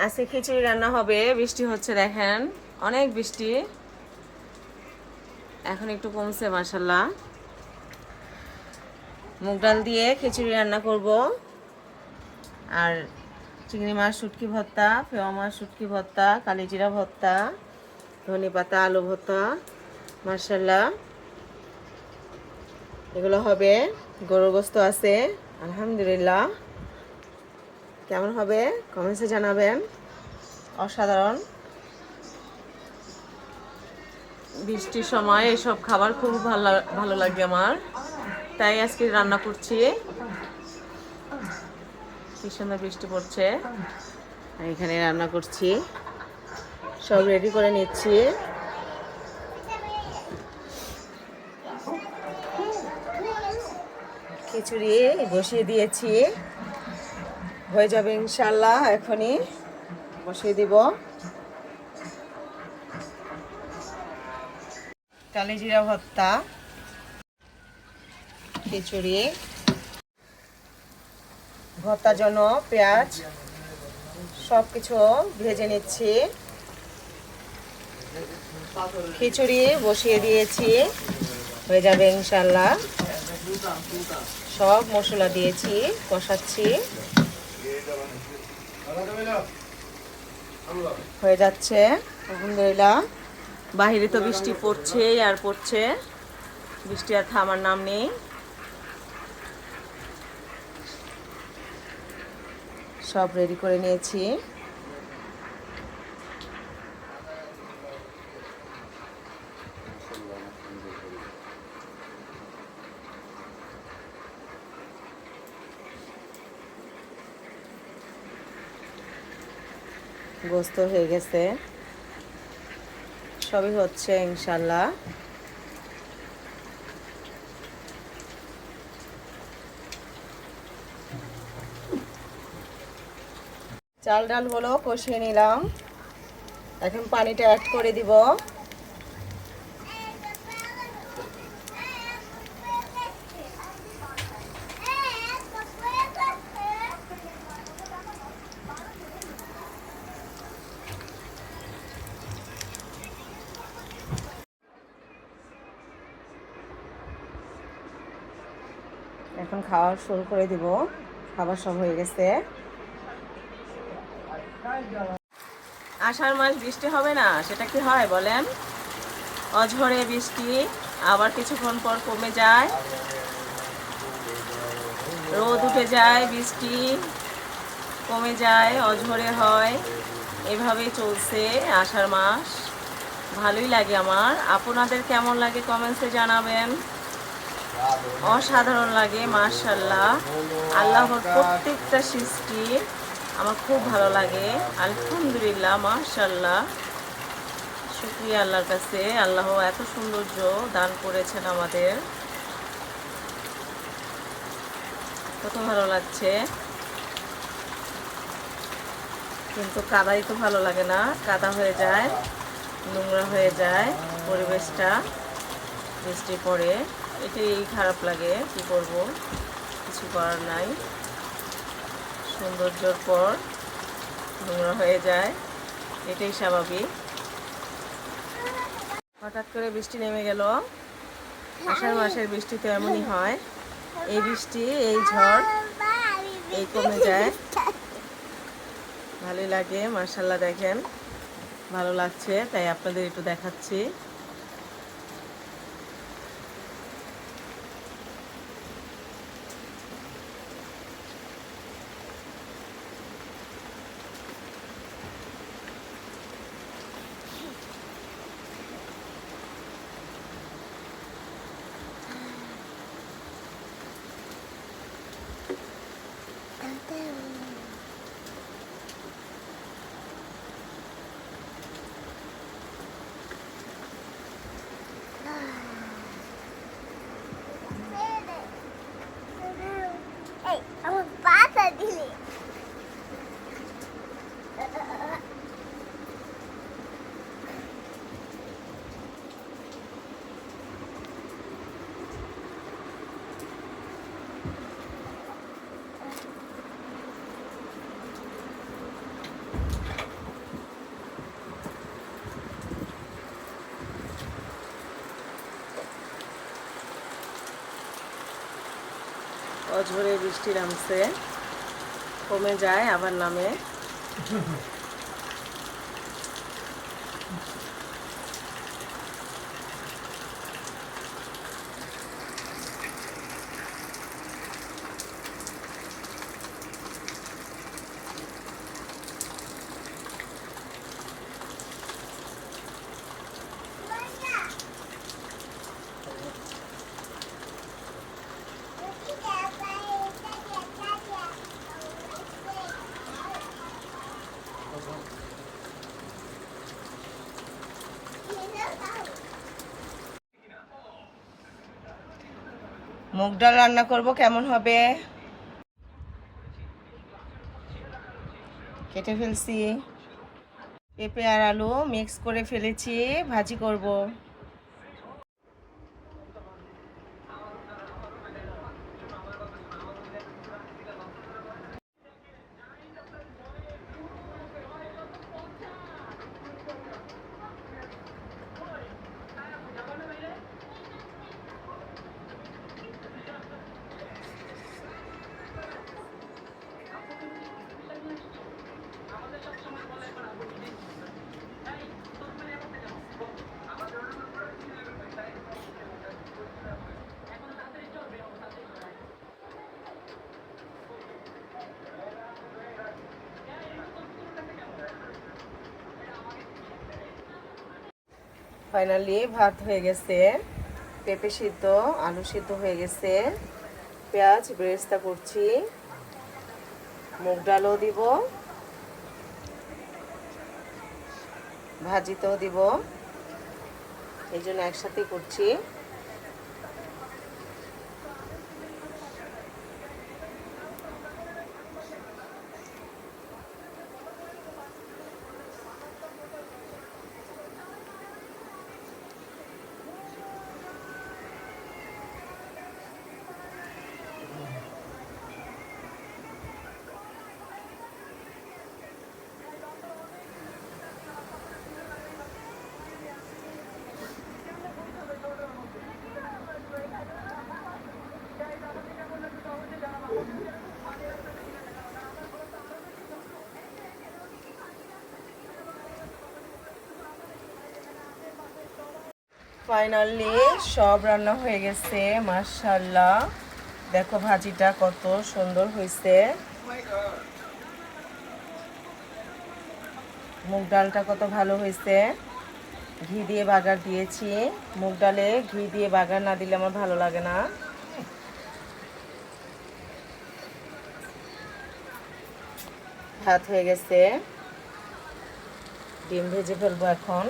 আজকে খিচুড়ি রান্না হবে। বৃষ্টি হচ্ছে দেখেন, অনেক বৃষ্টি। এখন একটু কমছে মাশাআল্লাহ। মুগ ডাল দিয়ে খিচুড়ি রান্না করব, আর চিংড়ি মাছ শুটকি ভর্তা, ফেওয়া মাছ শুটকি ভর্তা, কালিজিরা ভর্তা, ধনে পাতা আলু ভর্তা মাশাআল্লাহ। এগুলো হবে। গরুর গোশত আছে আলহামদুলিল্লাহ। কেমন হবে কমেন্টসে জানাবেন। অসাধারণ। বৃষ্টির সময় এসব খাবার খুব ভালো লাগে আমার, তাই আজকে রান্না করছি। কি সুন্দর বৃষ্টি পড়ছে, এখানে রান্না করছি। সব রেডি করে নিচ্ছি। খিচুড়ি বসিয়ে দিয়েছি, হয়ে যাবে ইনশাল্লাহ। এখনই বসিয়ে দিব। কালিজিরা ভর্তা, খিচুড়ি ভর্তার জন্য পেঁয়াজ সব কিছু ভেজে নিচ্ছি। খিচুড়ি বসিয়ে দিয়েছি, হয়ে যাবে ইনশাল্লাহ। সব মশলা দিয়েছি, কষাচ্ছি। হয়ে যাচ্ছে আলহামদুলিল্লাহ। বাহিরে তো বৃষ্টি পড়ছে আর পড়ছে, বৃষ্টি আর থামার নাম নেই। সব রেডি করে নিয়েছি। গোস্ত হয়ে গেছে, সবই হচ্ছে ইনশাল্লাহ। চাল ডাল হলো, কষিয়ে নিলাম। এখন পানিটা অ্যাড করে দিব। এখন খাওয়া শুরু করে দিব। খাবার সব হয়ে গেছে। আষাঢ় মাস বৃষ্টি হবে না, সেটা কি হয় বলেন? অঝরে বৃষ্টি, আবার কিছুক্ষণ পর কমে যায়, রোদ উঠে যায়, বৃষ্টি কমে যায়, অঝরে হয়। এভাবেই চলছে আষাঢ় মাস। ভালোই লাগে আমার। আপনাদের কেমন লাগে কমেন্টসে জানাবেন। অসাধারণ লাগে মাশাআল্লাহ। আল্লাহর প্রত্যেকটা সৃষ্টি আমার খুব ভালো লাগে আলহামদুলিল্লাহ মাশাআল্লাহ। শুকরিয়া আল্লাহর কাছে, আল্লাহ এত সৌন্দর্য দান করেছেন আমাদের, কত ভালো লাগছে। কিন্তু কাদাই তো ভালো লাগে না, কাদা হয়ে যায়, নোংরা হয়ে যায় পরিবেশটা বৃষ্টি পড়ে। এটাই খারাপ লাগে, কি করব, কিছু করার নাই। সৌন্দর্যর পর নোংরা হয়ে যায়, এটাই স্বাভাবিক। হঠাৎ করে বৃষ্টি নেমে গেল। আষাঢ় মাসের বৃষ্টি তো এমনই হয়। এই বৃষ্টি, এই ঝড়, এই কমে যায়, ভালোই লাগে মাশাআল্লাহ। দেখেন ভালো লাগছে, তাই আপনাদের একটু দেখাচ্ছি। ঝড়ঝড়ে বৃষ্টি নামছে, কমে যায় আবার নামে। মুগ ডাল রান্না করব, কেমন হবে? কেটে ফেলছি, পেঁপে আর আলু মিক্স করে ফেলেছি, ভাজি করব। ফাইনালি ভাত হয়ে গেছে, পেঁপে সিদ্ধ, আলু সিদ্ধ হয়ে গেছে, পেঁয়াজ বেরেস্তা করছি, মুগ ডালও দিব, ভাজিতেও দিব, এই জন্য একসাথেই করছি। ফাইনালি সব রান্না হয়ে গেছে, মাশাআল্লাহ। দেখো ভাজিটা কত সুন্দর হয়েছে, মুগ ডালটা কত ভালো হয়েছে। ঘি দিয়ে বাগার দিয়েছি, মুগ ডালে ঘি দিয়ে বাগার না দিলে আমার ভালো লাগে না। ভাত হয়ে গেছে, ডিম ভেজে ফেলবো এখন।